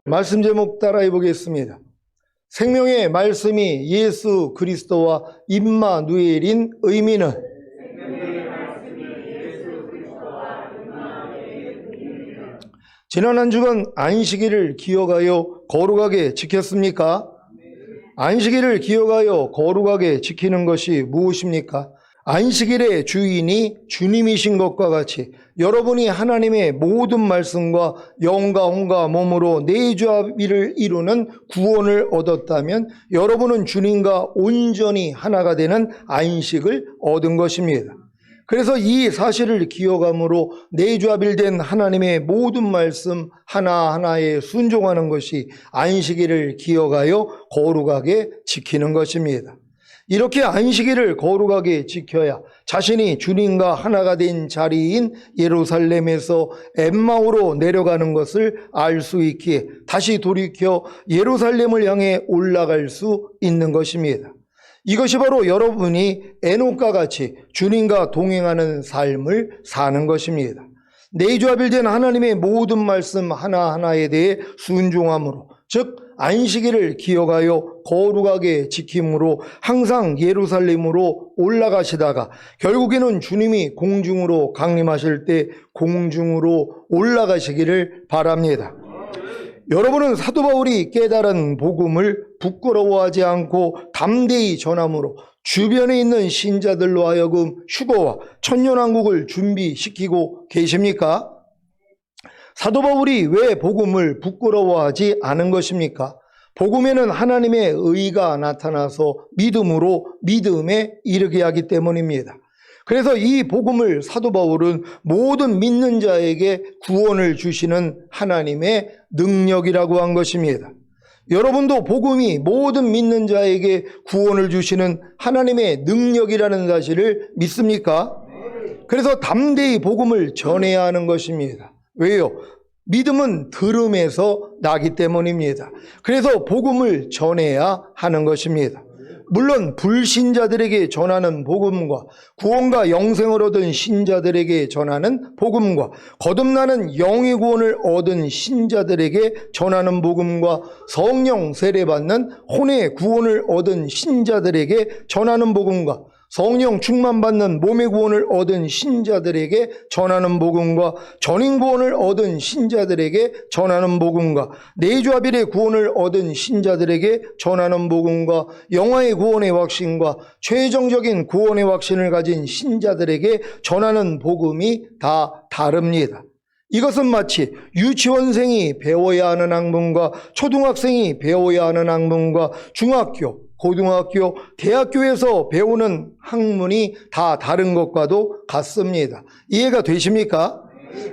말씀 제목 따라해 보겠습니다. 생명의 말씀이 예수 그리스도와 임마누엘인 의미는 지난 한 주간 안식일을 기억하여 거룩하게 지켰습니까? 안식일을 기억하여 거룩하게 지키는 것이 무엇입니까? 안식일의 주인이 주님이신 것과 같이 여러분이 하나님의 모든 말씀과 영과 혼과 몸으로 내조합일을 이루는 구원을 얻었다면 여러분은 주님과 온전히 하나가 되는 안식을 얻은 것입니다. 그래서 이 사실을 기억함으로 내조합일된 하나님의 모든 말씀 하나하나에 순종하는 것이 안식일을 기억하여 거룩하게 지키는 것입니다. 이렇게 안식일을 거룩하게 지켜야 자신이 주님과 하나가 된 자리인 예루살렘에서 엠마오로 내려가는 것을 알 수 있기에 다시 돌이켜 예루살렘을 향해 올라갈 수 있는 것입니다. 이것이 바로 여러분이 에녹과 같이 주님과 동행하는 삶을 사는 것입니다. 내조합일된 하나님의 모든 말씀 하나하나에 대해 순종함으로, 즉 안식일을 기억하여 거룩하게 지킴으로 항상 예루살렘으로 올라가시다가 결국에는 주님이 공중으로 강림하실 때 공중으로 올라가시기를 바랍니다. 여러분은 사도 바울이 깨달은 복음을 부끄러워하지 않고 담대히 전함으로 주변에 있는 신자들로 하여금 휴거와 천년왕국을 준비시키고 계십니까? 사도 바울이 왜 복음을 부끄러워하지 않은 것입니까? 복음에는 하나님의 의가 나타나서 믿음으로 믿음에 이르게 하기 때문입니다. 그래서 이 복음을 사도 바울은 모든 믿는 자에게 구원을 주시는 하나님의 능력이라고 한 것입니다. 여러분도 복음이 모든 믿는 자에게 구원을 주시는 하나님의 능력이라는 사실을 믿습니까? 그래서 담대히 복음을 전해야 하는 것입니다. 왜요? 믿음은 들음에서 나기 때문입니다. 그래서 복음을 전해야 하는 것입니다. 물론 불신자들에게 전하는 복음과 구원과 영생을 얻은 신자들에게 전하는 복음과 거듭나는 영의 구원을 얻은 신자들에게 전하는 복음과 성령 세례받는 혼의 구원을 얻은 신자들에게 전하는 복음과 성령 충만받는 몸의 구원을 얻은 신자들에게 전하는 복음과 전인 구원을 얻은 신자들에게 전하는 복음과 내조합일의 구원을 얻은 신자들에게 전하는 복음과 영화의 구원의 확신과 최종적인 구원의 확신을 가진 신자들에게 전하는 복음이 다 다릅니다. 이것은 마치 유치원생이 배워야 하는 학문과 초등학생이 배워야 하는 학문과 중학교, 고등학교, 대학교에서 배우는 학문이 다 다른 것과도 같습니다. 이해가 되십니까?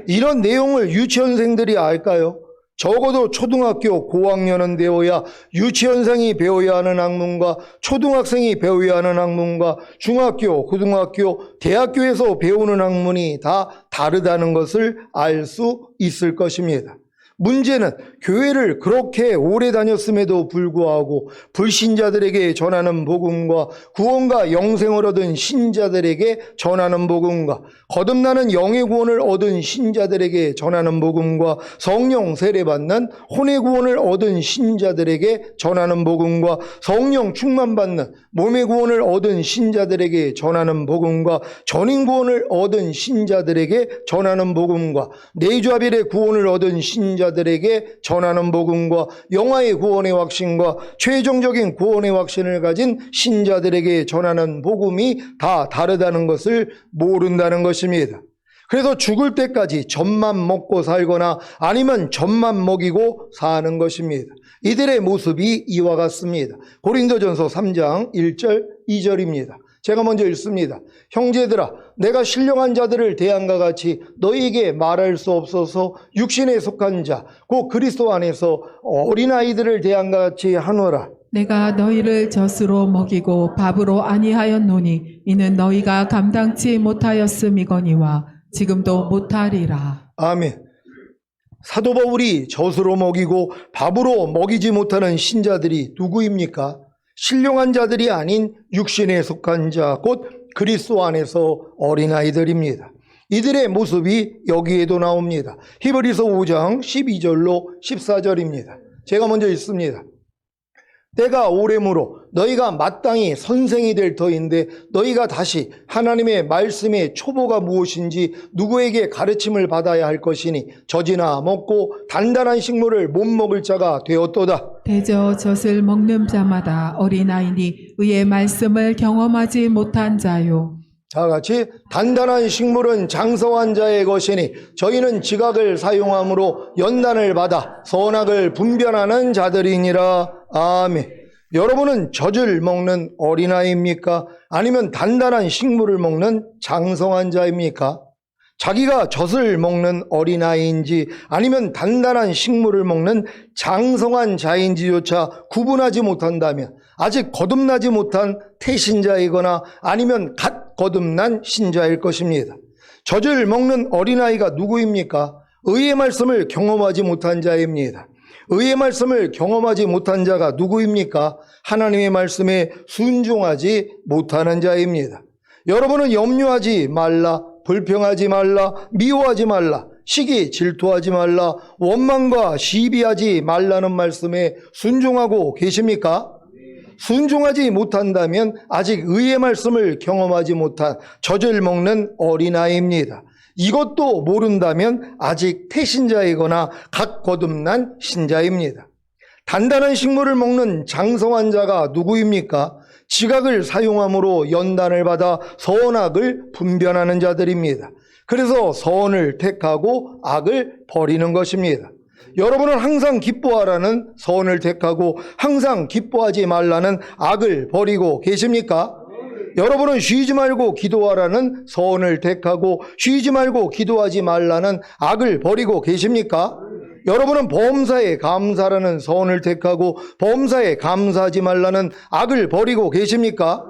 이런 내용을 유치원생들이 알까요? 적어도 초등학교 고학년은 배워야 유치원생이 배워야 하는 학문과 초등학생이 배워야 하는 학문과 중학교, 고등학교, 대학교에서 배우는 학문이 다 다르다는 것을 알 수 있을 것입니다. 문제는 교회를 그렇게 오래 다녔음에도 불구하고 불신자들에게 전하는 복음과 구원과 영생을 얻은 신자들에게 전하는 복음과 거듭나는 영의 구원을 얻은 신자들에게 전하는 복음과 성령 세례받는 혼의 구원을 얻은 신자들에게 전하는 복음과 성령 충만받는 몸의 구원을 얻은 신자들에게 전하는 복음과 전인 구원을 얻은 신자들에게 전하는 복음과 내조합일의 구원을 얻은 신자들에게 전하는 복음과 영화의 구원의 확신과 최종적인 구원의 확신을 가진 신자들에게 전하는 복음이 다 다르다는 것을 모른다는 것입니다. 그래서 죽을 때까지 젖만 먹고 살거나 아니면 젖만 먹이고 사는 것입니다. 이들의 모습이 이와 같습니다. 고린도전서 3장 1절 2절입니다. 제가 먼저 읽습니다. 형제들아, 내가 신령한 자들을 대함과 같이 너희에게 말할 수 없어서 육신에 속한 자, 곧 그리스도 안에서 어린아이들을 대함과 같이 하노라. 내가 너희를 젖으로 먹이고 밥으로 아니하였노니 이는 너희가 감당치 못하였음이거니와 지금도 못하리라. 아멘. 사도 바울이 젖으로 먹이고 밥으로 먹이지 못하는 신자들이 누구입니까? 신령한 자들이 아닌 육신에 속한 자, 곧 그리스도 안에서 어린아이들입니다. 이들의 모습이 여기에도 나옵니다. 히브리서 5장 12절로 14절입니다. 제가 먼저 읽습니다. 때가 오래므로 너희가 마땅히 선생이 될 터인데 너희가 다시 하나님의 말씀의 초보가 무엇인지 누구에게 가르침을 받아야 할 것이니 젖이나 먹고 단단한 식물을 못 먹을 자가 되었도다. 대저 젖을 먹는 자마다 어린아이니 의의 말씀을 경험하지 못한 자요. 다 같이 단단한 식물은 장성한 자의 것이니 저희는 지각을 사용함으로 연단을 받아 선악을 분별하는 자들이니라. 아멘. 여러분은 젖을 먹는 어린아이입니까? 아니면 단단한 식물을 먹는 장성한 자입니까? 자기가 젖을 먹는 어린아이인지 아니면 단단한 식물을 먹는 장성한 자인지조차 구분하지 못한다면 아직 거듭나지 못한 태신자이거나 아니면 갓 거듭난 신자일 것입니다. 젖을 먹는 어린아이가 누구입니까? 의의 말씀을 경험하지 못한 자입니다. 의의 말씀을 경험하지 못한 자가 누구입니까? 하나님의 말씀에 순종하지 못하는 자입니다. 여러분은 염려하지 말라, 불평하지 말라, 미워하지 말라, 시기 질투하지 말라, 원망과 시비하지 말라는 말씀에 순종하고 계십니까? 순종하지 못한다면 아직 의의 말씀을 경험하지 못한 젖을 먹는 어린아이입니다. 이것도 모른다면 아직 태신자이거나 갓 거듭난 신자입니다. 단단한 식물을 먹는 장성한 자가 누구입니까? 지각을 사용함으로 연단을 받아 선악을 분별하는 자들입니다. 그래서 선을 택하고 악을 버리는 것입니다. 여러분은 항상 기뻐하라는 선을 택하고 항상 기뻐하지 말라는 악을 버리고 계십니까? 여러분은 쉬지 말고 기도하라는 선을 택하고 쉬지 말고 기도하지 말라는 악을 버리고 계십니까? 여러분은 범사에 감사라는 선을 택하고 범사에 감사하지 말라는 악을 버리고 계십니까?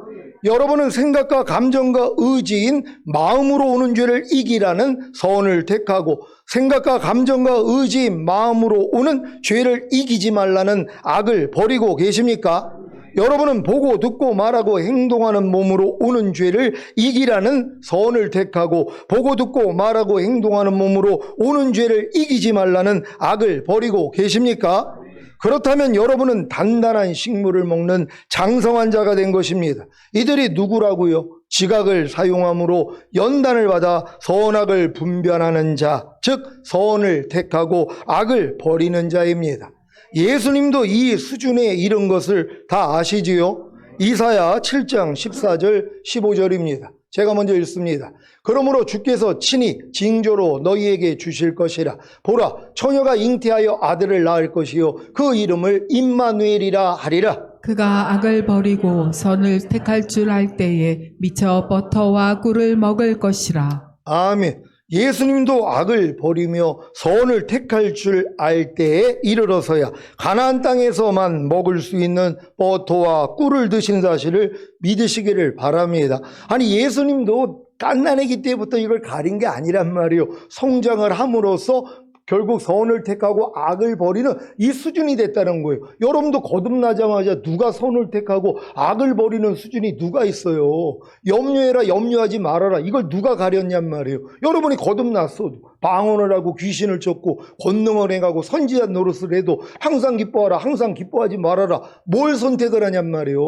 여러분은 생각과 감정과 의지인 마음으로 오는 죄를 이기라는 선을 택하고 생각과 감정과 의지인 마음으로 오는 죄를 이기지 말라는 악을 버리고 계십니까? 여러분은 보고 듣고 말하고 행동하는 몸으로 오는 죄를 이기라는 선을 택하고 보고 듣고 말하고 행동하는 몸으로 오는 죄를 이기지 말라는 악을 버리고 계십니까? 그렇다면 여러분은 단단한 식물을 먹는 장성한 자가 된 것입니다. 이들이 누구라고요? 지각을 사용함으로 연단을 받아 선악을 분별하는 자, 즉 선을 택하고 악을 버리는 자입니다. 예수님도 이 수준에 이른 것을 다 아시지요? 이사야 7장 14절 15절입니다. 제가 먼저 읽습니다. 그러므로 주께서 친히 징조로 너희에게 주실 것이라. 보라, 처녀가 잉태하여 아들을 낳을 것이요 그 이름을 임마누엘이라 하리라. 그가 악을 버리고 선을 택할 줄 알 때에 미쳐 버터와 꿀을 먹을 것이라. 아멘. 예수님도 악을 버리며 선을 택할 줄 알 때에 이르러서야 가나안 땅에서만 먹을 수 있는 버터와 꿀을 드신 사실을 믿으시기를 바랍니다. 아니, 예수님도 갓난아기 때부터 이걸 가린 게 아니란 말이에요. 성장을 함으로써 결국 선을 택하고 악을 버리는 이 수준이 됐다는 거예요. 여러분도 거듭나자마자 누가 선을 택하고 악을 버리는 수준이 누가 있어요? 염려해라, 염려하지 말아라, 이걸 누가 가렸냔 말이에요. 여러분이 거듭났어도 방언을 하고 귀신을 쫓고 권능을 행하고 선지자 노릇을 해도 항상 기뻐하라, 항상 기뻐하지 말아라, 뭘 선택을 하냔 말이에요.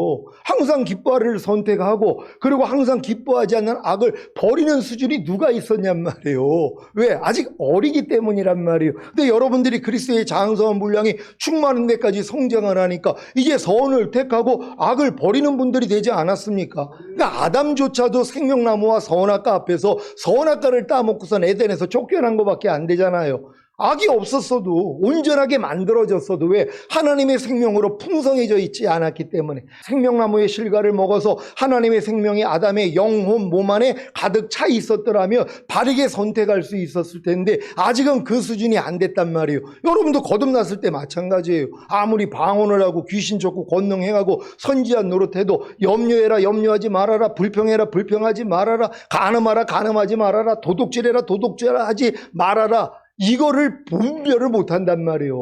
항상 기뻐하를 선택하고 그리고 항상 기뻐하지 않는 악을 버리는 수준이 누가 있었냔 말이에요. 왜? 아직 어리기 때문이란 말이에요. 근데 여러분들이 그리스도의 장성한 분량이 충만한 데까지 성장을 하니까 이제 선을 택하고 악을 버리는 분들이 되지 않았습니까? 그러니까 아담조차도 생명나무와 선악과 앞에서 선악과를 따먹고선 에덴에서 쫓겨난 것밖에 안 되잖아요. 악이 없었어도 온전하게 만들어졌어도 왜? 하나님의 생명으로 풍성해져 있지 않았기 때문에. 생명나무의 실과를 먹어서 하나님의 생명이 아담의 영혼 몸 안에 가득 차 있었더라면 바르게 선택할 수 있었을 텐데 아직은 그 수준이 안 됐단 말이에요. 여러분도 거듭났을 때 마찬가지예요. 아무리 방언을 하고 귀신 쫓고 권능 행하고 선지자 노릇해도 염려해라, 염려하지 말아라, 불평해라, 불평하지 말아라, 간음하라, 간음하지 말아라, 도둑질해라, 도둑질하지 말아라, 이거를 분별을 못한단 말이에요.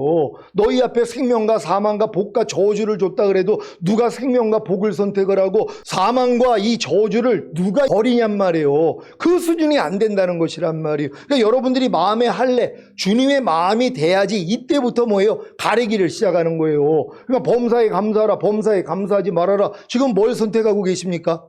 너희 앞에 생명과 사망과 복과 저주를 줬다 그래도 누가 생명과 복을 선택을 하고 사망과 이 저주를 누가 버리냔 말이에요. 그 수준이 안 된다는 것이란 말이에요. 그러니까 여러분들이 마음의 할례, 주님의 마음이 돼야지 이때부터 뭐예요? 가리기를 시작하는 거예요. 그러니까 범사에 감사하라, 범사에 감사하지 말아라. 지금 뭘 선택하고 계십니까?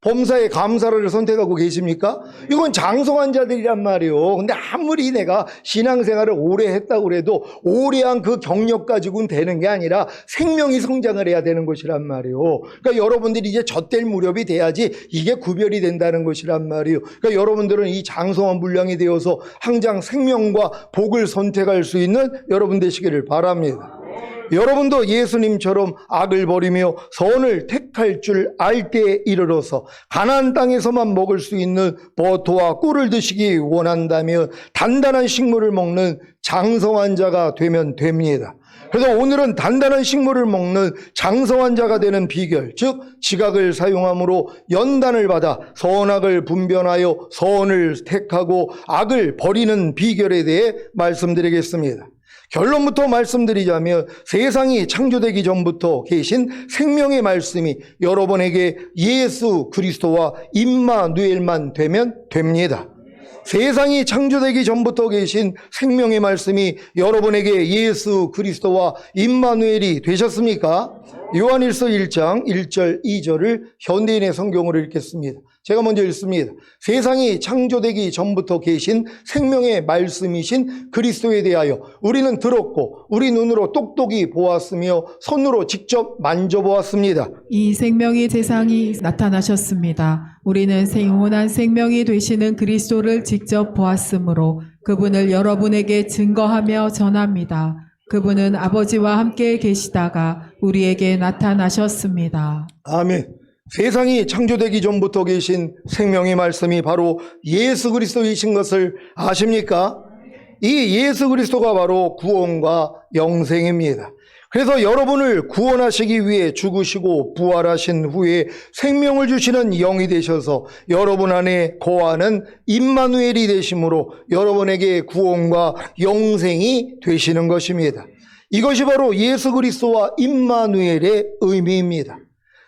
범사에 감사를 선택하고 계십니까? 이건 장성한 자들이란 말이에요. 근데 아무리 내가 신앙생활을 오래 했다고 해도 오래한 그 경력 가지고는 되는 게 아니라 생명이 성장을 해야 되는 것이란 말이에요. 그러니까 여러분들이 이제 젖될 무렵이 돼야지 이게 구별이 된다는 것이란 말이에요. 그러니까 여러분들은 이 장성한 분량이 되어서 항상 생명과 복을 선택할 수 있는 여러분 되시기를 바랍니다. 여러분도 예수님처럼 악을 버리며 선을 택할 줄 알 때에 이르러서 가나안 땅에서만 먹을 수 있는 버터와 꿀을 드시기 원한다면 단단한 식물을 먹는 장성한 자가 되면 됩니다. 그래서 오늘은 단단한 식물을 먹는 장성한 자가 되는 비결, 즉 지각을 사용함으로 연단을 받아 선악을 분별하여 선을 택하고 악을 버리는 비결에 대해 말씀드리겠습니다. 결론부터 말씀드리자면 세상이 창조되기 전부터 계신 생명의 말씀이 여러분에게 예수 그리스도와 임마누엘만 되면 됩니다. 세상이 창조되기 전부터 계신 생명의 말씀이 여러분에게 예수 그리스도와 임마누엘이 되셨습니까? 요한일서 1장 1절 2절을 현대인의 성경으로 읽겠습니다. 제가 먼저 읽습니다. 세상이 창조되기 전부터 계신 생명의 말씀이신 그리스도에 대하여 우리는 들었고 우리 눈으로 똑똑히 보았으며 손으로 직접 만져보았습니다. 이 생명의 세상이 나타나셨습니다. 우리는 영원한 생명이 되시는 그리스도를 직접 보았으므로 그분을 여러분에게 증거하며 전합니다. 그분은 아버지와 함께 계시다가 우리에게 나타나셨습니다. 아멘. 세상이 창조되기 전부터 계신 생명의 말씀이 바로 예수 그리스도이신 것을 아십니까? 이 예수 그리스도가 바로 구원과 영생입니다. 그래서 여러분을 구원하시기 위해 죽으시고 부활하신 후에 생명을 주시는 영이 되셔서 여러분 안에 거하는 임마누엘이 되심으로 여러분에게 구원과 영생이 되시는 것입니다. 이것이 바로 예수 그리스도와 임마누엘의 의미입니다.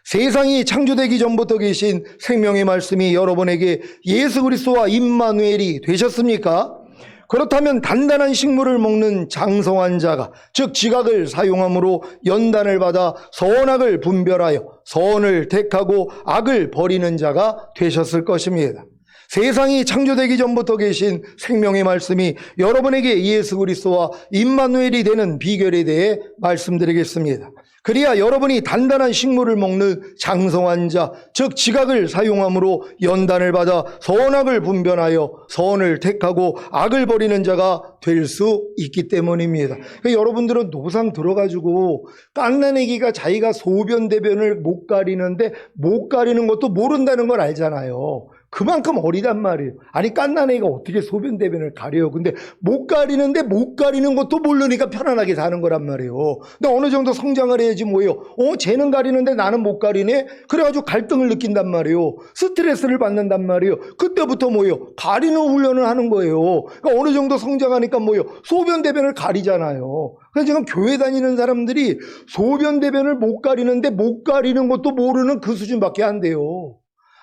세상이 창조되기 전부터 계신 생명의 말씀이 여러분에게 예수 그리스도와 임마누엘이 되셨습니까? 그렇다면 단단한 식물을 먹는 장성한 자가, 즉 지각을 사용함으로 연단을 받아 선악을 분별하여 선을 택하고 악을 버리는 자가 되셨을 것입니다. 세상이 창조되기 전부터 계신 생명의 말씀이 여러분에게 예수 그리스도와 임마누엘이 되는 비결에 대해 말씀드리겠습니다. 그래야 여러분이 단단한 식물을 먹는 장성한 자, 즉 지각을 사용함으로 연단을 받아 선악을 분별하여 선을 택하고 악을 버리는 자가 될 수 있기 때문입니다. 그러니까 여러분들은 노상 들어가지고 깐난애기가 자기가 소변 대변을 못 가리는데 못 가리는 것도 모른다는 걸 알잖아요. 그만큼 어리단 말이에요. 아니 깐난애기가 어떻게 소변 대변을 가려요. 근데 못 가리는데 못 가리는 것도 모르니까 편안하게 사는 거란 말이에요. 근데 어느 정도 성장을 해야지 뭐예요. 쟤는 가리는데 나는 못 가리네. 그래가지고 갈등을 느낀단 말이에요. 스트레스를 받는단 말이에요. 그때부터 뭐예요. 가리는 훈련을 하는 거예요. 그러니까 어느 정도 성장하니까 뭐예요. 소변 대변을 가리잖아요. 그래서 지금 교회 다니는 사람들이 소변 대변을 못 가리는데 못 가리는 것도 모르는 그 수준밖에 안 돼요.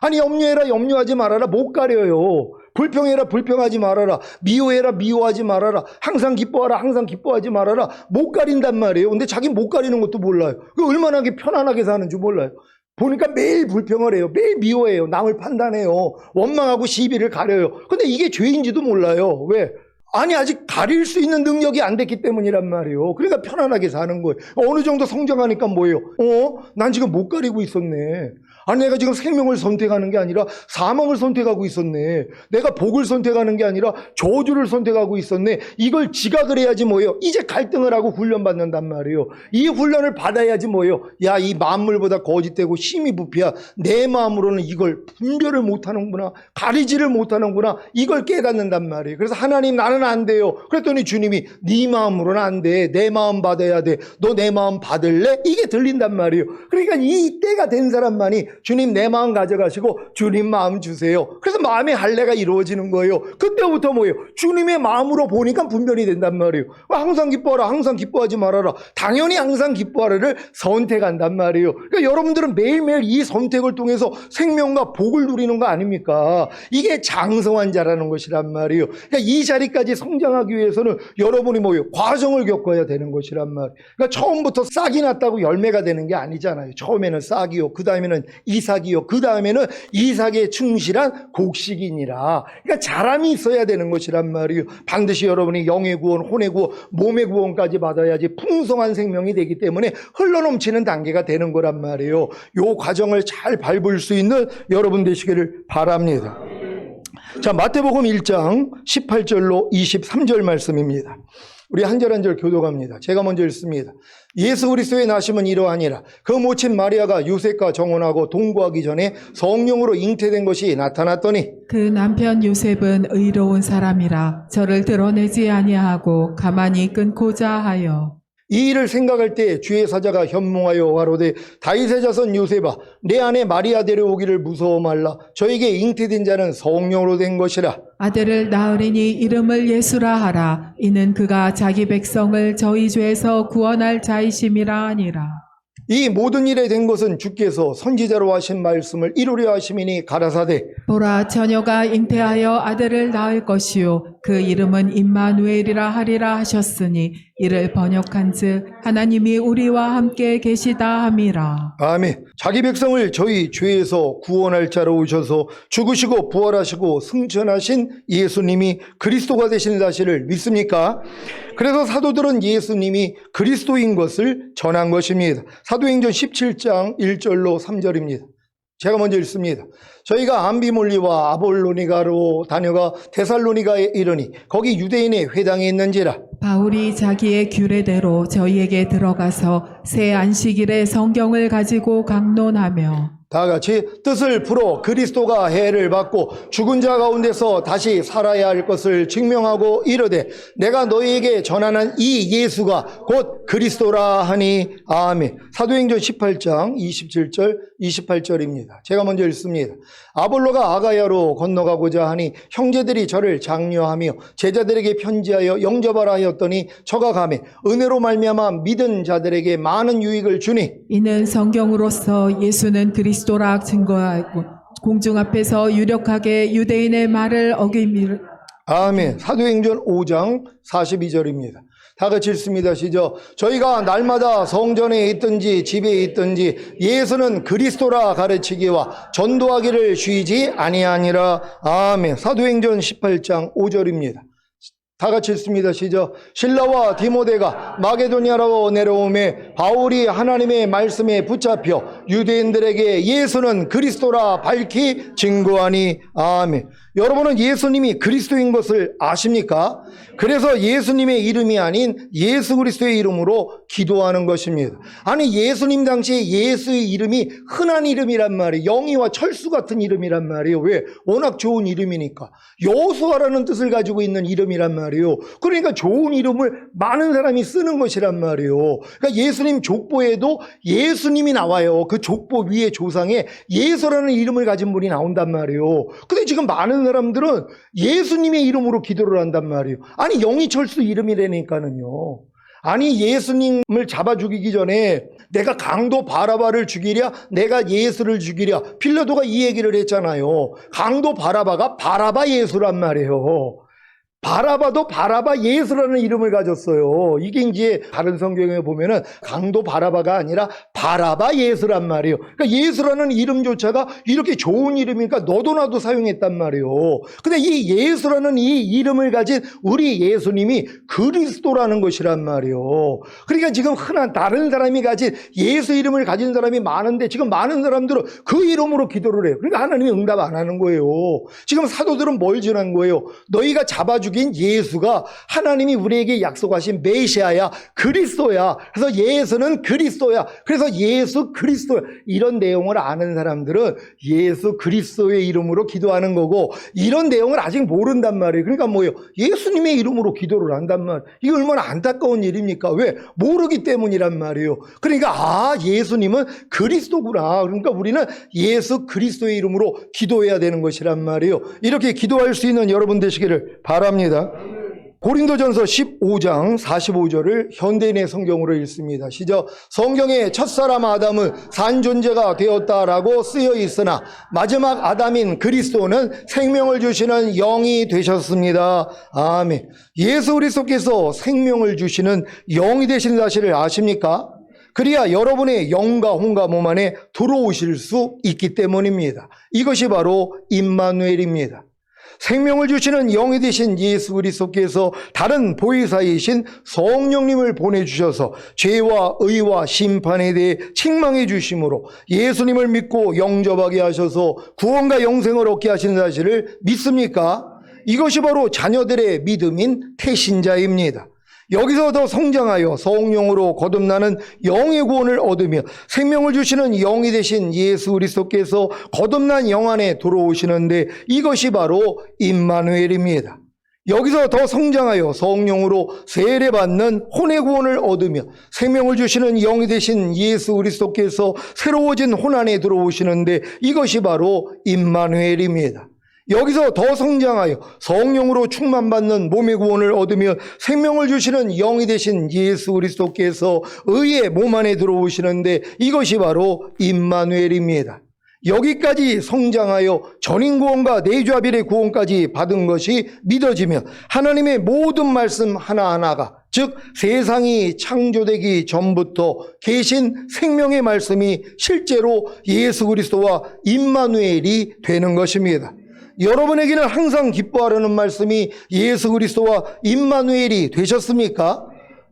아니 염려해라 염려하지 말아라 못 가려요. 불평해라 불평하지 말아라. 미워해라 미워하지 말아라. 항상 기뻐하라 항상 기뻐하지 말아라. 못 가린단 말이에요. 근데 자기 못 가리는 것도 몰라요. 그 얼마나 편안하게 사는 줄 몰라요. 보니까 매일 불평을 해요. 매일 미워해요. 남을 판단해요. 원망하고 시비를 가려요. 근데 이게 죄인지도 몰라요. 왜? 아니 아직 가릴 수 있는 능력이 안 됐기 때문이란 말이에요. 그러니까 편안하게 사는 거예요. 어느 정도 성장하니까 뭐예요? 난 지금 못 가리고 있었네. 아니 내가 지금 생명을 선택하는 게 아니라 사망을 선택하고 있었네. 내가 복을 선택하는 게 아니라 저주를 선택하고 있었네. 이걸 지각을 해야지 뭐예요? 이제 갈등을 하고 훈련받는단 말이에요. 이 훈련을 받아야지 뭐예요? 야, 이 만물보다 거짓되고 힘이 부패야. 내 마음으로는 이걸 분별을 못하는구나. 가리지를 못하는구나. 이걸 깨닫는단 말이에요. 그래서 하나님 나는 안 돼요. 그랬더니 주님이 네 마음으로는 안 돼. 내 마음 받아야 돼. 너 내 마음 받을래? 이게 들린단 말이에요. 그러니까 이 때가 된 사람만이 주님 내 마음 가져가시고 주님 마음 주세요. 그래서 마음의 할례가 이루어지는 거예요. 그때부터 뭐예요? 주님의 마음으로 보니까 분별이 된단 말이에요. 항상 기뻐하라, 항상 기뻐하지 말아라. 당연히 항상 기뻐하라를 선택한단 말이에요. 그러니까 여러분들은 매일매일 이 선택을 통해서 생명과 복을 누리는 거 아닙니까? 이게 장성한 자라는 것이란 말이에요. 그러니까 이 자리까지 성장하기 위해서는 여러분이 뭐예요? 과정을 겪어야 되는 것이란 말이에요. 그러니까 처음부터 싹이 났다고 열매가 되는 게 아니잖아요. 처음에는 싹이요, 그 다음에는 이삭이요, 그 다음에는 이삭에 충실한 곡식이니라. 그러니까 자람이 있어야 되는 것이란 말이에요. 반드시 여러분이 영의 구원, 혼의 구원, 몸의 구원까지 받아야지 풍성한 생명이 되기 때문에 흘러넘치는 단계가 되는 거란 말이에요. 요 과정을 잘 밟을 수 있는 여러분 되시기를 바랍니다. 자, 마태복음 1장 18절로 23절 말씀입니다. 우리 한 절 한 절 교독합니다. 제가 먼저 읽습니다. 예수 그리스도의 나심은 이러하니라. 그 모친 마리아가 요셉과 정혼하고 동거하기 전에 성령으로 잉태된 것이 나타났더니 그 남편 요셉은 의로운 사람이라 저를 드러내지 아니하고 가만히 끊고자 하여 이 일을 생각할 때 주의 사자가 현몽하여 가로되 다윗의 자손 요셉아 내 아내 마리아 데려오기를 무서워 말라. 저에게 잉태된 자는 성령으로 된 것이라. 아들을 낳으리니 이름을 예수라 하라. 이는 그가 자기 백성을 저희 죄에서 구원할 자이심이라 하니라. 이 모든 일에 된 것은 주께서 선지자로 하신 말씀을 이루려 하심이니 가라사대 보라 처녀가 잉태하여 아들을 낳을 것이요 그 이름은 임마누엘이라 하리라 하셨으니 이를 번역한즉 하나님이 우리와 함께 계시다 함이라. 아멘. 자기 백성을 저희 죄에서 구원할 자로 오셔서 죽으시고 부활하시고 승천하신 예수님이 그리스도가 되신 사실을 믿습니까? 그래서 사도들은 예수님이 그리스도인 것을 전한 것입니다. 사도행전 17장 1절로 3절입니다. 제가 먼저 읽습니다. 저희가 암비몰리와 아볼로니가로 다녀가 데살로니가에 이르니 거기 유대인의 회당이 있는지라. 바울이 자기의 규례대로 저희에게 들어가서 새 안식일에 성경을 가지고 강론하며 다 같이 뜻을 풀어 그리스도가 해를 받고 죽은 자 가운데서 다시 살아야 할 것을 증명하고 이르되 내가 너희에게 전하는 이 예수가 곧 그리스도라 하니 아멘. 사도행전 18장 27절 28절입니다. 제가 먼저 읽습니다. 아볼로가 아가야로 건너가고자 하니 형제들이 저를 장려하며 제자들에게 편지하여 영접하라 하였더니 저가 가매 은혜로 말미암아 믿은 자들에게 많은 유익을 주니 이는 성경으로서 예수는 그리스도라 증거하고 공중 앞에서 유력하게 유대인의 말을 어김을 아멘. 사도행전 5장 42절입니다. 다 같이 읽습니다. 시작. 저희가 날마다 성전에 있든지 집에 있든지 예수는 그리스도라 가르치기와 전도하기를 쉬지 아니하니라. 아멘. 사도행전 18장 5절입니다. 다 같이 읽습니다. 시작. 실라와 디모데가 마게도니아로 내려오매 바울이 하나님의 말씀에 붙잡혀 유대인들에게 예수는 그리스도라 밝히 증거하니 아멘. 여러분은 예수님이 그리스도인 것을 아십니까? 그래서 예수님의 이름이 아닌 예수 그리스도의 이름으로 기도하는 것입니다. 아니 예수님 당시에 예수의 이름이 흔한 이름이란 말이에요. 영희와 철수 같은 이름이란 말이에요. 왜? 워낙 좋은 이름이니까. 여호수아라는 뜻을 가지고 있는 이름이란 말이에요. 그러니까 좋은 이름을 많은 사람이 쓰는 것이란 말이에요. 그러니까 예수님 족보에도 예수님이 나와요. 그 족보 위에 조상에 예수라는 이름을 가진 분이 나온단 말이에요. 근데 지금 많은 사람들은 예수님의 이름으로 기도를 한단 말이에요. 아니 영희철수 이름이라니까는요. 아니 예수님을 잡아 죽이기 전에 내가 강도 바라바를 죽이랴 내가 예수를 죽이랴 빌라도가 이 얘기를 했잖아요. 강도 바라바가 바라바 예수란 말이에요. 바라바도 바라바 예수라는 이름을 가졌어요. 이게 이제 다른 성경에 보면은 강도 바라바가 아니라 바라바 예수란 말이에요. 그러니까 예수라는 이름조차가 이렇게 좋은 이름이니까 너도 나도 사용했단 말이에요. 근데 이 예수라는 이 이름을 가진 우리 예수님이 그리스도라는 것이란 말이에요. 그러니까 지금 흔한 다른 사람이 가진 예수 이름을 가진 사람이 많은데 지금 많은 사람들은 그 이름으로 기도를 해요. 그러니까 하나님이 응답 안 하는 거예요. 지금 사도들은 뭘 전한 거예요? 너희가 잡아주고 죽인 예수가 하나님이 우리에게 약속하신 메시아야, 그리스도야. 그래서 예수는 그리스도야. 그래서 예수 그리스도야. 이런 내용을 아는 사람들은 예수 그리스도의 이름으로 기도하는 거고, 이런 내용을 아직 모른단 말이에요. 그러니까 뭐예요? 예수님의 이름으로 기도를 한단 말이에요. 이게 얼마나 안타까운 일입니까? 왜? 모르기 때문이란 말이에요. 그러니까 예수님은 그리스도구나. 그러니까 우리는 예수 그리스도의 이름으로 기도해야 되는 것이란 말이에요. 이렇게 기도할 수 있는 여러분 되시기를 바랍니다. 고린도전서 15장 45절을 현대인의 성경으로 읽습니다. 시작. 성경에 첫사람 아담은 산 존재가 되었다라고 쓰여 있으나 마지막 아담인 그리스도는 생명을 주시는 영이 되셨습니다. 아멘. 예수 그리스도께서 생명을 주시는 영이 되신 사실을 아십니까? 그래야 여러분의 영과 혼과 몸 안에 들어오실 수 있기 때문입니다. 이것이 바로 임마누엘입니다. 생명을 주시는 영이 되신 예수 그리스도께서 다른 보혜사이신 성령님을 보내주셔서 죄와 의와 심판에 대해 책망해 주심으로 예수님을 믿고 영접하게 하셔서 구원과 영생을 얻게 하신 사실을 믿습니까? 이것이 바로 자녀들의 믿음인 태신자입니다. 여기서 더 성장하여 성령으로 거듭나는 영의 구원을 얻으며 생명을 주시는 영이 되신 예수 그리스도께서 거듭난 영 안에 들어오시는데 이것이 바로 임마누엘입니다. 여기서 더 성장하여 성령으로 세례받는 혼의 구원을 얻으며 생명을 주시는 영이 되신 예수 그리스도께서 새로워진 혼 안에 들어오시는데 이것이 바로 임마누엘입니다. 여기서 더 성장하여 성령으로 충만받는 몸의 구원을 얻으며 생명을 주시는 영이 되신 예수 그리스도께서 의의 몸 안에 들어오시는데 이것이 바로 임마누엘입니다. 여기까지 성장하여 전인구원과 내주아벨의 구원까지 받은 것이 믿어지며 하나님의 모든 말씀 하나하나가 즉 세상이 창조되기 전부터 계신 생명의 말씀이 실제로 예수 그리스도와 임마누엘이 되는 것입니다. 여러분에게는 항상 기뻐하라는 말씀이 예수 그리스도와 임마누엘이 되셨습니까?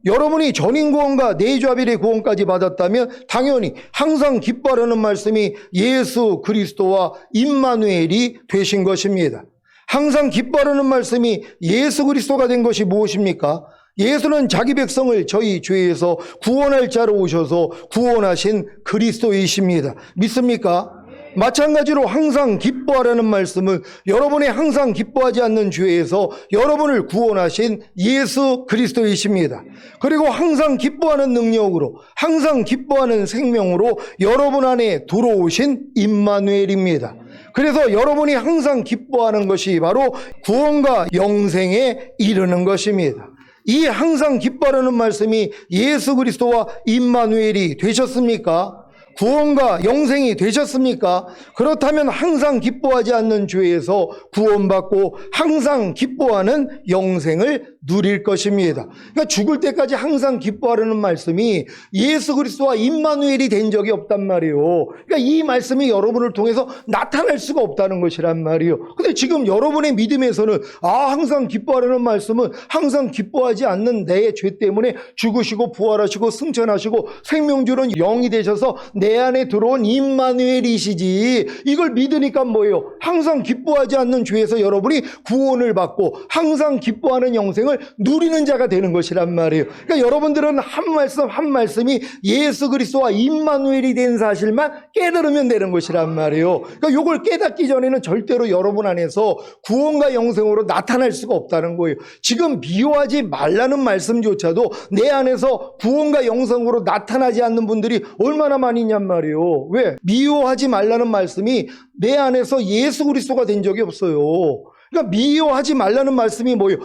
여러분이 전인구원과 내주아벨의 구원까지 받았다면 당연히 항상 기뻐하라는 말씀이 예수 그리스도와 임마누엘이 되신 것입니다. 항상 기뻐하라는 말씀이 예수 그리스도가 된 것이 무엇입니까? 예수는 자기 백성을 저희 죄에서 구원할 자로 오셔서 구원하신 그리스도이십니다. 믿습니까? 마찬가지로 항상 기뻐하라는 말씀은 여러분이 항상 기뻐하지 않는 죄에서 여러분을 구원하신 예수 그리스도이십니다. 그리고 항상 기뻐하는 능력으로 항상 기뻐하는 생명으로 여러분 안에 들어오신 임마누엘입니다. 그래서 여러분이 항상 기뻐하는 것이 바로 구원과 영생에 이르는 것입니다. 이 항상 기뻐하라는 말씀이 예수 그리스도와 임마누엘이 되셨습니까? 구원과 영생이 되셨습니까? 그렇다면 항상 기뻐하지 않는 죄에서 구원받고 항상 기뻐하는 영생을 누릴 것입니다. 그러니까 죽을 때까지 항상 기뻐하라는 말씀이 예수 그리스도와 임마누엘이 된 적이 없단 말이에요. 그러니까 이 말씀이 여러분을 통해서 나타날 수가 없다는 것이란 말이에요. 근데 지금 여러분의 믿음에서는 항상 기뻐하라는 말씀은 항상 기뻐하지 않는 내 죄 때문에 죽으시고 부활하시고 승천하시고 생명 주는 영이 되셔서 내 안에 들어온 임마누엘이시지, 이걸 믿으니까 뭐예요? 항상 기뻐하지 않는 죄에서 여러분이 구원을 받고 항상 기뻐하는 영생을 누리는 자가 되는 것이란 말이에요. 그러니까 여러분들은 한 말씀 한 말씀이 예수 그리스도와 임마누엘이 된 사실만 깨달으면 되는 것이란 말이에요. 그러니까 이걸 깨닫기 전에는 절대로 여러분 안에서 구원과 영생으로 나타날 수가 없다는 거예요. 지금 미워하지 말라는 말씀조차도 내 안에서 구원과 영생으로 나타나지 않는 분들이 얼마나 많이 있냔 말이에요. 왜? 미워하지 말라는 말씀이 내 안에서 예수 그리스도가 된 적이 없어요. 그러니까 미워하지 말라는 말씀이 뭐예요?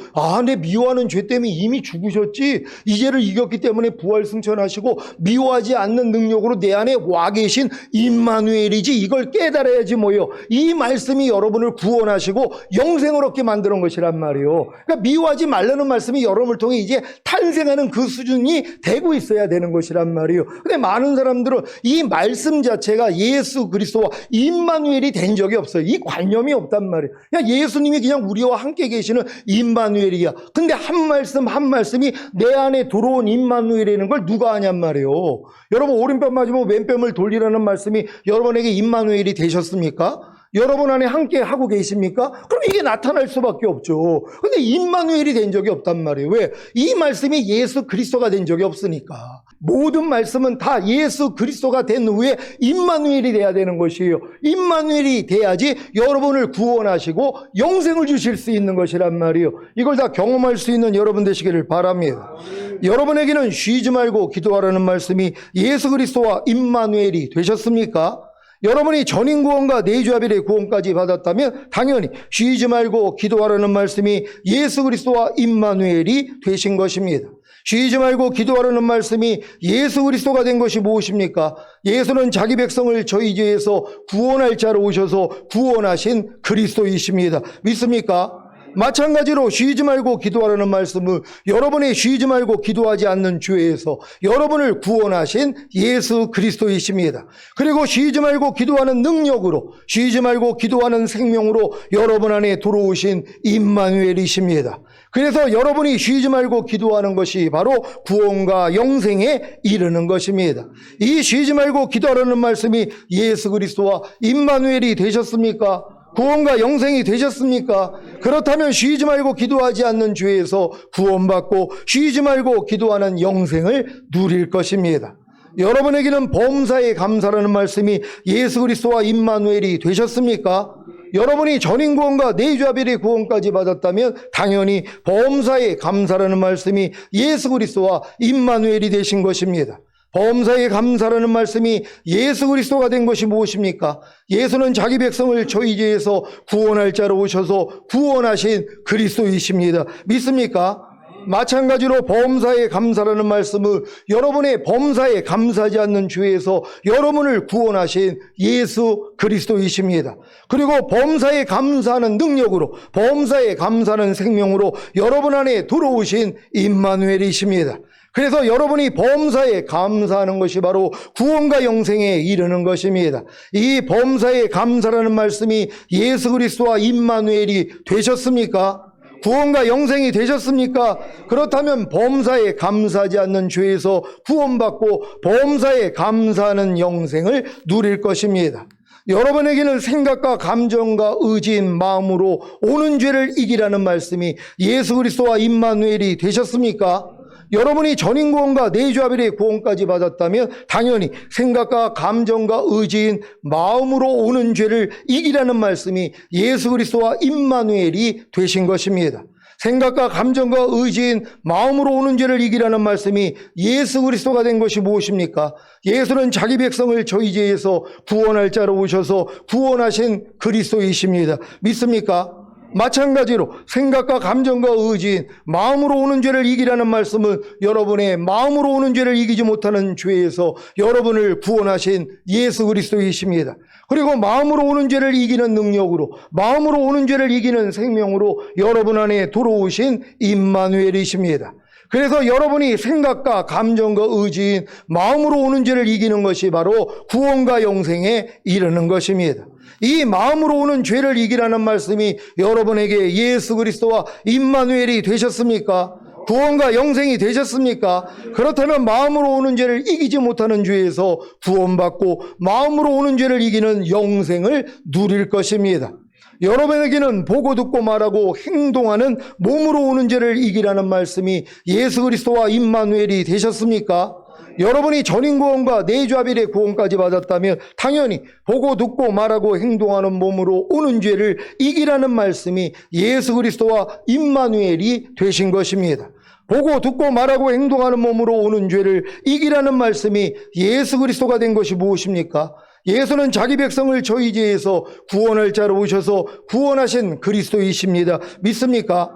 내 미워하는 죄 때문에 이미 죽으셨지, 이 죄를 이겼기 때문에 부활 승천하시고 미워하지 않는 능력으로 내 안에 와 계신 임마누엘이지, 이걸 깨달아야지 뭐예요? 이 말씀이 여러분을 구원하시고 영생을 얻게 만드는 것이란 말이에요. 그러니까 미워하지 말라는 말씀이 여러분을 통해 이제 탄생하는 그 수준이 되고 있어야 되는 것이란 말이에요. 근데 많은 사람들은 이 말씀 자체가 예수 그리스도와 임마누엘이 된 적이 없어요. 이 관념이 없단 말이에요. 그냥 예수님이 그냥 우리와 함께 계시는 임마누엘이야. 근데 한 말씀 한 말씀이 내 안에 들어온 임마누엘이라는 걸 누가 아냔 말이에요. 여러분, 오른뺨 맞으면 왼뺨을 돌리라는 말씀이 여러분에게 임마누엘이 되셨습니까? 여러분 안에 함께 하고 계십니까? 그럼 이게 나타날 수밖에 없죠. 근데 임마누엘이 된 적이 없단 말이에요. 왜? 이 말씀이 예수 그리스도가 된 적이 없으니까. 모든 말씀은 다 예수 그리스도가 된 후에 임마누엘이 돼야 되는 것이에요. 임마누엘이 돼야지 여러분을 구원하시고 영생을 주실 수 있는 것이란 말이에요. 이걸 다 경험할 수 있는 여러분 되시기를 바랍니다. 여러분에게는 쉬지 말고 기도하라는 말씀이 예수 그리스도와 임마누엘이 되셨습니까? 여러분이 전인 구원과 내주아벨의 구원까지 받았다면 당연히 쉬지 말고 기도하라는 말씀이 예수 그리스도와 임마누엘이 되신 것입니다. 쉬지 말고 기도하라는 말씀이 예수 그리스도가 된 것이 무엇입니까? 예수는 자기 백성을 저희 죄에서 구원할 자로 오셔서 구원하신 그리스도이십니다. 믿습니까? 마찬가지로 쉬지 말고 기도하라는 말씀은 여러분이 쉬지 말고 기도하지 않는 죄에서 여러분을 구원하신 예수 그리스도이십니다. 그리고 쉬지 말고 기도하는 능력으로, 쉬지 말고 기도하는 생명으로 여러분 안에 들어오신 임마누엘이십니다. 그래서 여러분이 쉬지 말고 기도하는 것이 바로 구원과 영생에 이르는 것입니다. 이 쉬지 말고 기도하라는 말씀이 예수 그리스도와 임마누엘이 되셨습니까? 구원과 영생이 되셨습니까? 그렇다면 쉬지 말고 기도하지 않는 죄에서 구원받고 쉬지 말고 기도하는 영생을 누릴 것입니다. 여러분에게는 범사에 감사라는 말씀이 예수 그리스도와 임마누엘이 되셨습니까? 여러분이 전인 구원과 내주아벨의 구원까지 받았다면 당연히 범사에 감사라는 말씀이 예수 그리스도와 임마누엘이 되신 것입니다. 범사에 감사라는 말씀이 예수 그리스도가 된 것이 무엇입니까? 예수는 자기 백성을 저희 죄에서 구원할 자로 오셔서 구원하신 그리스도이십니다. 믿습니까? 마찬가지로 범사에 감사라는 말씀은 여러분의 범사에 감사하지 않는 죄에서 여러분을 구원하신 예수 그리스도이십니다. 그리고 범사에 감사하는 능력으로, 범사에 감사하는 생명으로 여러분 안에 들어오신 임마누엘이십니다. 그래서 여러분이 범사에 감사하는 것이 바로 구원과 영생에 이르는 것입니다. 이 범사에 감사라는 말씀이 예수 그리스도와 임마누엘이 되셨습니까? 구원과 영생이 되셨습니까? 그렇다면 범사에 감사하지 않는 죄에서 구원받고 범사에 감사하는 영생을 누릴 것입니다. 여러분에게는 생각과 감정과 의지인 마음으로 오는 죄를 이기라는 말씀이 예수 그리스도와 임마누엘이 되셨습니까? 여러분이 전인 구원과 내주아벨의 구원까지 받았다면 당연히 생각과 감정과 의지인 마음으로 오는 죄를 이기라는 말씀이 예수 그리스도와 임마누엘이 되신 것입니다. 생각과 감정과 의지인 마음으로 오는 죄를 이기라는 말씀이 예수 그리스도가 된 것이 무엇입니까? 예수는 자기 백성을 저희 죄에서 구원할 자로 오셔서 구원하신 그리스도이십니다. 믿습니까? 마찬가지로 생각과 감정과 의지인 마음으로 오는 죄를 이기라는 말씀은 여러분의 마음으로 오는 죄를 이기지 못하는 죄에서 여러분을 구원하신 예수 그리스도이십니다. 그리고 마음으로 오는 죄를 이기는 능력으로, 마음으로 오는 죄를 이기는 생명으로 여러분 안에 들어오신 임마누엘이십니다. 그래서 여러분이 생각과 감정과 의지인 마음으로 오는 죄를 이기는 것이 바로 구원과 영생에 이르는 것입니다. 이 마음으로 오는 죄를 이기라는 말씀이 여러분에게 예수 그리스도와 임마누엘이 되셨습니까? 구원과 영생이 되셨습니까? 그렇다면 마음으로 오는 죄를 이기지 못하는 죄에서 구원받고 마음으로 오는 죄를 이기는 영생을 누릴 것입니다. 여러분에게는 보고 듣고 말하고 행동하는 몸으로 오는 죄를 이기라는 말씀이 예수 그리스도와 임마누엘이 되셨습니까? 여러분이 전인 구원과 내주아벨의 구원까지 받았다면 당연히 보고 듣고 말하고 행동하는 몸으로 오는 죄를 이기라는 말씀이 예수 그리스도와 임마누엘이 되신 것입니다. 보고 듣고 말하고 행동하는 몸으로 오는 죄를 이기라는 말씀이 예수 그리스도가 된 것이 무엇입니까? 예수는 자기 백성을 저희 죄에서 구원할 자로 오셔서 구원하신 그리스도이십니다. 믿습니까?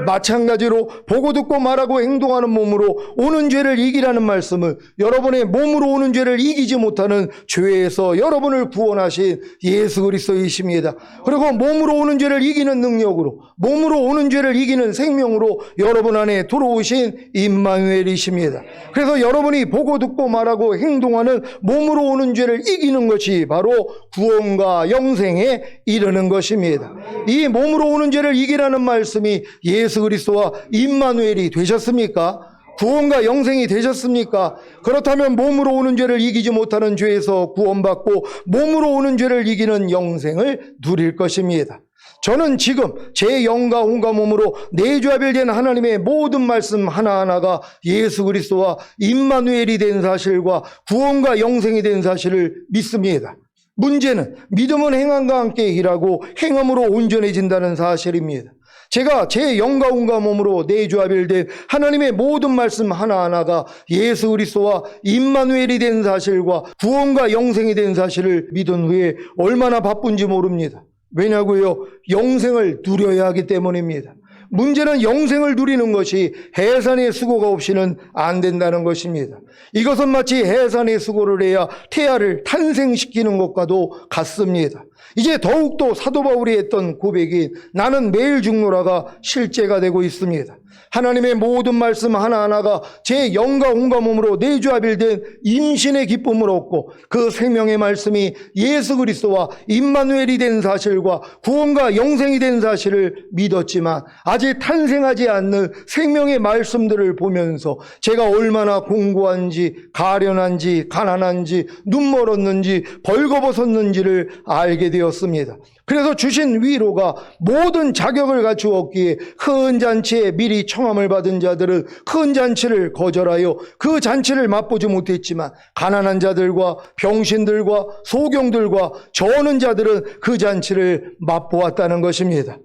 마찬가지로 보고 듣고 말하고 행동하는 몸으로 오는 죄를 이기라는 말씀은 여러분의 몸으로 오는 죄를 이기지 못하는 죄에서 여러분을 구원하신 예수 그리스도이십니다. 그리고 몸으로 오는 죄를 이기는 능력으로, 몸으로 오는 죄를 이기는 생명으로 여러분 안에 들어오신 임마누엘이십니다. 그래서 여러분이 보고 듣고 말하고 행동하는 몸으로 오는 죄를 이기는 것이 바로 구원과 영생에 이르는 것입니다. 이 몸으로 오는 죄를 이기라는 말씀이 예수 그리스도와 임마누엘이 되셨습니까? 구원과 영생이 되셨습니까? 그렇다면 몸으로 오는 죄를 이기지 못하는 죄에서 구원받고 몸으로 오는 죄를 이기는 영생을 누릴 것입니다. 저는 지금 제 영과 온과 몸으로 내주하별된 하나님의 모든 말씀 하나하나가 예수 그리스도와 임마누엘이 된 사실과 구원과 영생이 된 사실을 믿습니다. 문제는 믿음은 행함과 함께 일하고 행함으로 온전해진다는 사실입니다. 제가 제 영과 온과 몸으로 내주하별된 하나님의 모든 말씀 하나하나가 예수 그리스도와 임마누엘이 된 사실과 구원과 영생이 된 사실을 믿은 후에 얼마나 바쁜지 모릅니다. 왜냐고요? 영생을 누려야 하기 때문입니다. 문제는 영생을 누리는 것이 해산의 수고가 없이는 안 된다는 것입니다. 이것은 마치 해산의 수고를 해야 태아를 탄생시키는 것과도 같습니다. 이제 더욱더 사도 바울이 했던 고백인 나는 매일 죽노라가 실제가 되고 있습니다. 하나님의 모든 말씀 하나하나가 제 영과 온과 몸으로 내주하별된 임신의 기쁨을 얻고 그 생명의 말씀이 예수 그리스도와 임마누엘이 된 사실과 구원과 영생이 된 사실을 믿었지만 아직 탄생하지 않는 생명의 말씀들을 보면서 제가 얼마나 공고한지 가련한지 가난한지 눈 멀었는지 벌거벗었는지를 알게 되었습니다. 그래서 주신 위로가 모든 자격을 갖추었기에 큰 잔치에 미리 청함을 받은 자들은 큰 잔치를 거절하여 그 잔치를 맛보지 못했지만 가난한 자들과 병신들과 소경들과 저는 자들은 그 잔치를 맛보았다는 것입니다.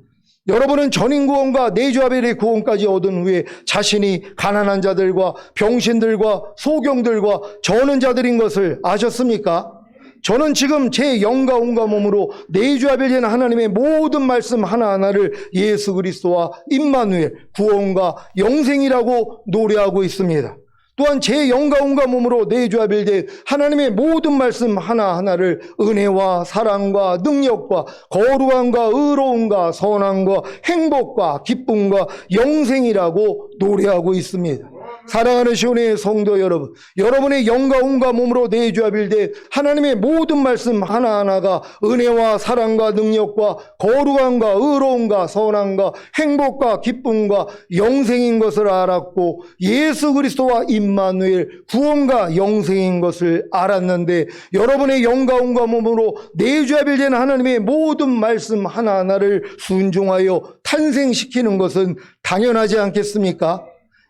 여러분은 전인구원과 내주하별의 구원까지 얻은 후에 자신이 가난한 자들과 병신들과 소경들과 저는 자들인 것을 아셨습니까? 저는 지금 제 영과 온과 몸으로 내주하별된 하나님의 모든 말씀 하나하나를 예수 그리스도와 임마누엘, 구원과 영생이라고 노래하고 있습니다. 또한 제 영과 온과 몸으로 내주하별된 하나님의 모든 말씀 하나하나를 은혜와 사랑과 능력과 거룩함과 의로움과 선함과 행복과 기쁨과 영생이라고 노래하고 있습니다. 사랑하는 시온의 성도 여러분, 여러분의 영과 온과 몸으로 내주하별된 하나님의 모든 말씀 하나하나가 은혜와 사랑과 능력과 거룩함과 의로움과 선함과 행복과 기쁨과 영생인 것을 알았고 예수 그리스도와 임마누엘 구원과 영생인 것을 알았는데 여러분의 영과 온과 몸으로 내주하별된 하나님의 모든 말씀 하나하나를 순종하여 탄생시키는 것은 당연하지 않겠습니까?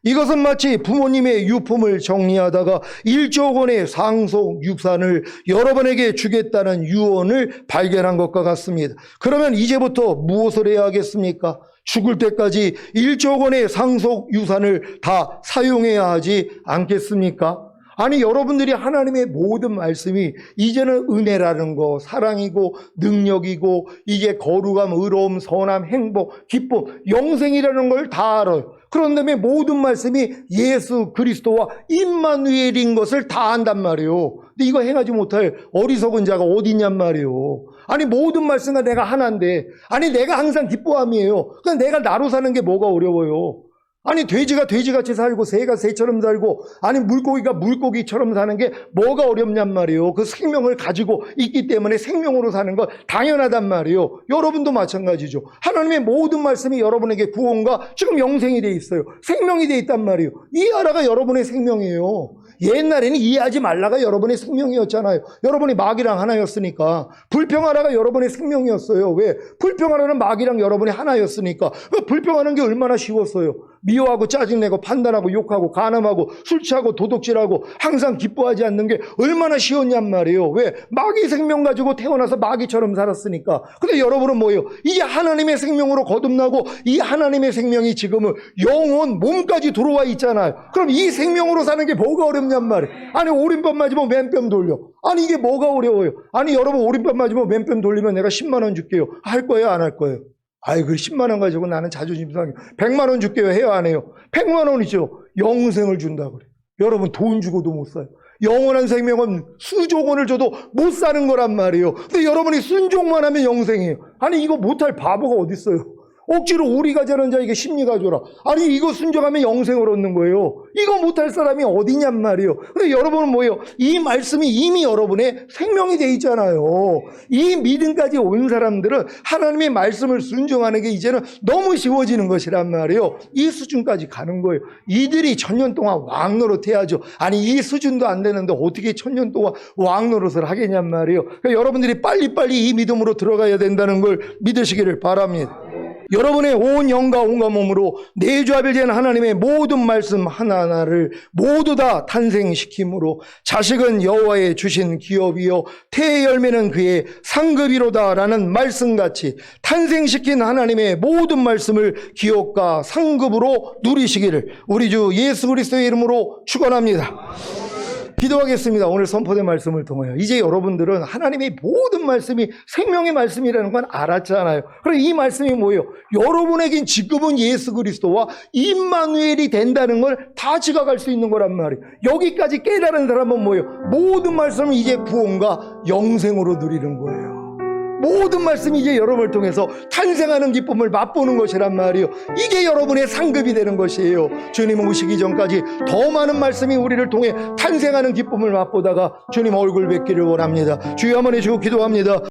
이것은 마치 부모님의 유품을 정리하다가 1조 원의 상속 유산을 여러분에게 주겠다는 유언을 발견한 것과 같습니다. 그러면 이제부터 무엇을 해야 하겠습니까? 죽을 때까지 1조 원의 상속 유산을 다 사용해야 하지 않겠습니까? 아니 여러분들이 하나님의 모든 말씀이 이제는 은혜라는 거, 사랑이고 능력이고 이게 거룩함, 의로움, 선함, 행복, 기쁨, 영생이라는 걸 다 알아요. 그런 다음에 모든 말씀이 예수 그리스도와 임마누엘인 것을 다 안단 말이에요. 근데 이거 행하지 못할 어리석은 자가 어디 있냔 말이에요. 아니 모든 말씀과 내가 하나인데 아니 내가 항상 기뻐함이에요. 그냥 내가 나로 사는 게 뭐가 어려워요. 아니 돼지가 돼지같이 살고 새가 새처럼 살고 아니 물고기가 물고기처럼 사는 게 뭐가 어렵냔 말이에요. 그 생명을 가지고 있기 때문에 생명으로 사는 건 당연하단 말이에요. 여러분도 마찬가지죠. 하나님의 모든 말씀이 여러분에게 구원과 지금 영생이 돼 있어요. 생명이 돼 있단 말이에요. 이해하라가 여러분의 생명이에요. 옛날에는 이해하지 말라가 여러분의 생명이었잖아요. 여러분이 마귀랑 하나였으니까. 불평하라가 여러분의 생명이었어요. 왜? 불평하라는 마귀랑 여러분이 하나였으니까. 불평하는 게 얼마나 쉬웠어요. 미워하고 짜증내고 판단하고 욕하고 간음하고 술 취하고 도둑질하고 항상 기뻐하지 않는 게 얼마나 쉬웠냔 말이에요. 왜? 마귀 생명 가지고 태어나서 마귀처럼 살았으니까. 근데 여러분은 뭐예요? 이게 하나님의 생명으로 거듭나고 이 하나님의 생명이 지금은 영혼 몸까지 들어와 있잖아요. 그럼 이 생명으로 사는 게 뭐가 어렵냔 말이에요. 아니 오른편 맞으면 왼편 돌려. 아니 이게 뭐가 어려워요? 아니 여러분 오른편 맞으면 왼편 돌리면 내가 10만 원 줄게요. 할 거예요 안 할 거예요? 아이, 그 10만 원 가지고 나는 자존심 상해. 100만 원 줄게요. 해요, 안 해요? 100만 원이죠. 영생을 준다 그래요. 여러분, 돈 주고도 못 사요. 영원한 생명은 수조 원을 줘도 못 사는 거란 말이에요. 근데 여러분이 순종만 하면 영생이에요. 아니, 이거 못할 바보가 어딨어요? 억지로 우리가 자는 자에게 심리가 줘라. 아니 이거 순종하면 영생을 얻는 거예요. 이거 못할 사람이 어디냔 말이에요. 근데 여러분은 뭐예요? 이 말씀이 이미 여러분의 생명이 돼 있잖아요. 이 믿음까지 온 사람들은 하나님의 말씀을 순종하는 게 이제는 너무 쉬워지는 것이란 말이에요. 이 수준까지 가는 거예요. 이들이 1000년 동안 왕노릇 해야죠. 아니 이 수준도 안 되는데 어떻게 1000년 동안 왕노릇을 하겠냔 말이에요. 그러니까 여러분들이 빨리빨리 이 믿음으로 들어가야 된다는 걸 믿으시기를 바랍니다. 여러분의 온 영과 온과 몸으로 내주하별된 하나님의 모든 말씀 하나하나를 모두 다 탄생시킴으로 자식은 여호와의 주신 기업이요 태의 열매는 그의 상급이로다라는 말씀같이 탄생시킨 하나님의 모든 말씀을 기업과 상급으로 누리시기를 우리 주 예수 그리스도의 이름으로 축원합니다. 기도하겠습니다. 오늘 선포된 말씀을 통하여 이제 여러분들은 하나님의 모든 말씀이 생명의 말씀이라는 건 알았잖아요. 그럼 이 말씀이 뭐예요? 여러분에겐 지금은 예수 그리스도와 임마누엘이 된다는 걸 다 지각할 수 있는 거란 말이에요. 여기까지 깨달은 사람은 뭐예요? 모든 말씀을 이제 구원과 영생으로 누리는 거예요. 모든 말씀이 이제 여러분을 통해서 탄생하는 기쁨을 맛보는 것이란 말이에요. 이게 여러분의 상급이 되는 것이에요. 주님 오시기 전까지 더 많은 말씀이 우리를 통해 탄생하는 기쁨을 맛보다가 주님 얼굴 뵙기를 원합니다. 주여 한번 해주고 기도합니다.